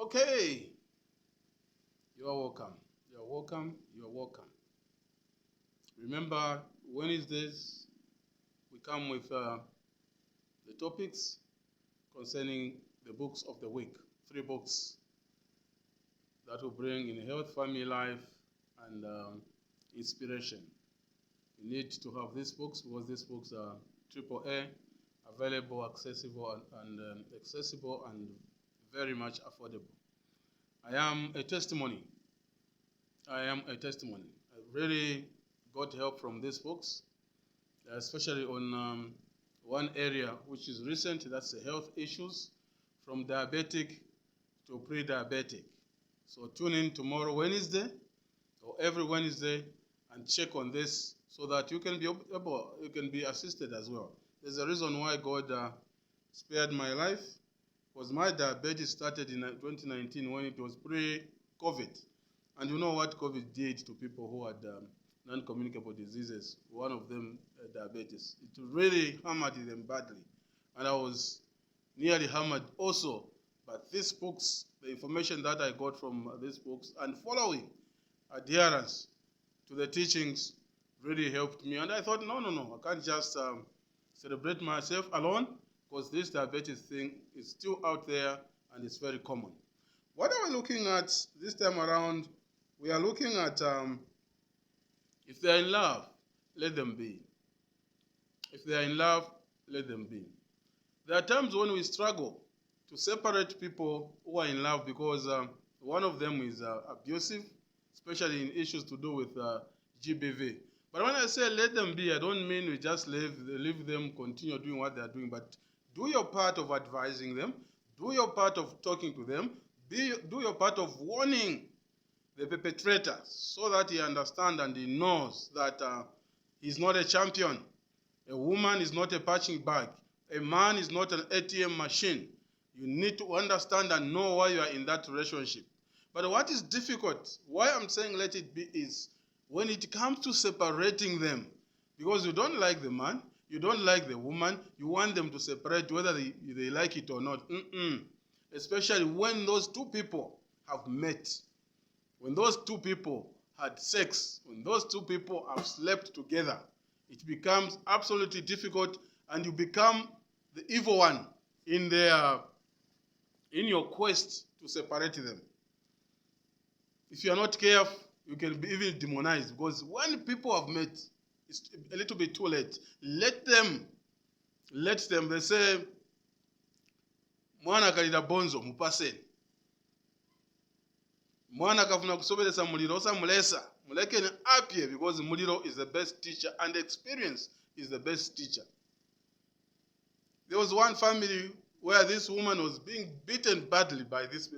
Okay, you are welcome. You are welcome. You are welcome. Remember, Wednesdays we come with the topics concerning the books of the week. 3 books that will bring in health, family life, and inspiration. You need to have these books because these books are AAA, available, accessible, and accessible, and very much affordable. I am a testimony. I really got help from these books, especially on one area which is recent, that's the health issues, from diabetic to pre-diabetic. So tune in tomorrow, Wednesday, or every Wednesday, and check on this so that you can be assisted as well. There's a reason why God spared my life, because my diabetes started in 2019 when it was pre-COVID. And you know what COVID did to people who had non-communicable diseases, one of them diabetes. It really hammered them badly. And I was nearly hammered also. But these books, the information that I got from these books, and following adherence to the teachings really helped me. And I thought, no, I can't just celebrate myself alone, because this diabetes thing is still out there and it's very common. What are we looking at this time around? We are looking at if they are in love, let them be. If they are in love, let them be. There are times when we struggle to separate people who are in love because one of them is abusive, especially in issues to do with GBV. But when I say let them be, I don't mean we just leave them continue doing what they are doing, but do your part of advising them, do your part of talking to them, do your part of warning the perpetrator so that he understands and he knows that he's not a champion. A woman is not a punching bag. A man is not an ATM machine. You need to understand and know why you are in that relationship. But what is difficult, why I'm saying let it be, is when it comes to separating them, because you don't like the man, you don't like the woman, you want them to separate whether they like it or not. Especially when those two people have met, when those two people had sex, when those two people have slept together, it becomes absolutely difficult, and you become the evil one in your quest to separate them. If you are not careful, you can be even demonized, because when people have met, it's a little bit too late. Let them. They say, mwana kalira bonzo mupaseni. Mwana kafuna kusoberesa muliro osamulesa. Mulekeni apye, because muliro is the best teacher and experience is the best teacher. There was one family where this woman was being beaten badly by this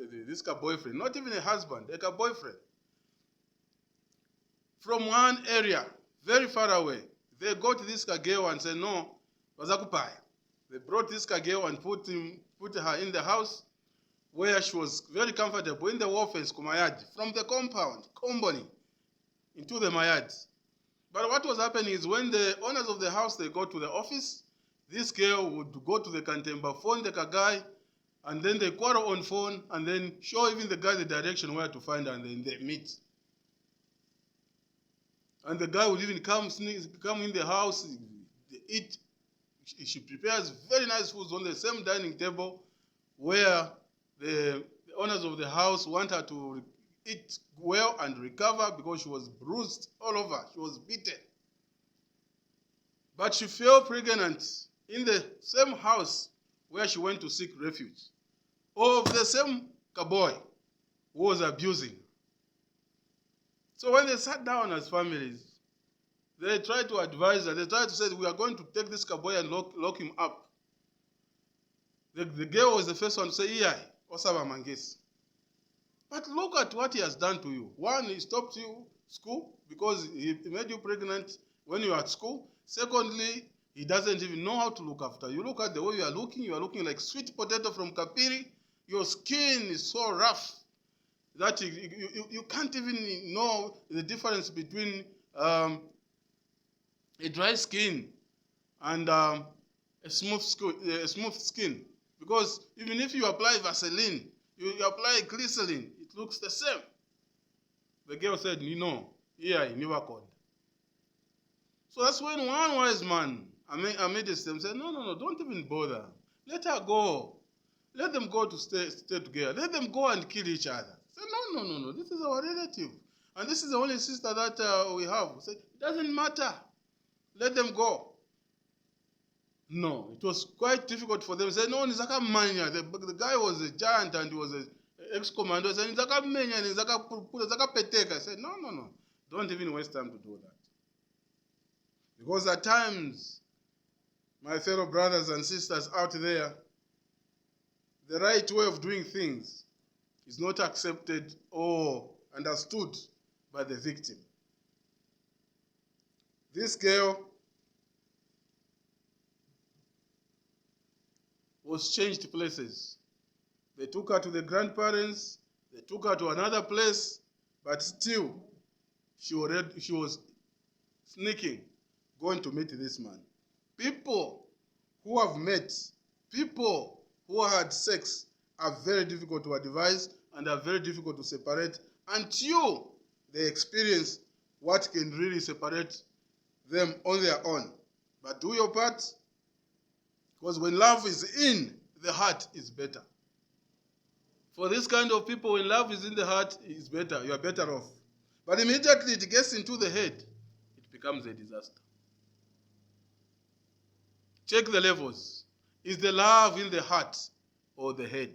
boyfriend, not even a husband, like a boyfriend. From one area, very far away, they got this girl and said, no, wazakupaya. They brought this girl and put her in the house where she was very comfortable in the warfence, Kumayad, from the compound, Komboni, into the Mayad. But what was happening is when the owners of the house, they go to the office, this girl would go to the Kantemba, phone the guy, and then they quarrel on phone, and then show even the guy the direction where to find her, and then they meet. And the guy would even come in the house, they eat. She prepares very nice foods on the same dining table where the owners of the house want her to eat well and recover because she was bruised all over. She was beaten. But she fell pregnant in the same house where she went to seek refuge of the same boy who was abusing. So when they sat down as families, they tried to advise her. They tried to say, we are going to take this boy and lock him up. The girl was the first one to say, yeah, Osaba Mangesi. But look at what he has done to you. One, he stopped you school because he made you pregnant when you were at school. Secondly, he doesn't even know how to look after you. Look at the way you are looking like sweet potato from Kapiri. Your skin is so rough that you can't even know the difference between a dry skin and a smooth skin. Because even if you apply Vaseline, You apply glycerin, it looks the same. The girl said, no, here in Newark. So that's when one wise man amidst them said, no, don't even bother. Let her go. Let them go to stay together. Let them go and kill each other. Said, no, this is our relative. And this is the only sister that we have. Said, it doesn't matter. Let them go. No, it was quite difficult for them. They said, no, Nizaka Manya. The guy was a giant and he was an ex-commando. He said, Nizaka Manya, Nizaka Peteka. I said, no. Don't even waste time to do that. Because at times, my fellow brothers and sisters out there, the right way of doing things is not accepted or understood by the victim. This girl was changed places. They took her to the grandparents, they took her to another place, but still, she was sneaking, going to meet this man. People who have met, people who had sex are very difficult to advise and are very difficult to separate until they experience what can really separate them on their own. But do your part, because when love is in the heart, it's better. For this kind of people, when love is in the heart, it's better. You are better off. But immediately it gets into the head, it becomes a disaster. Check the levels. Is the love in the heart or the head?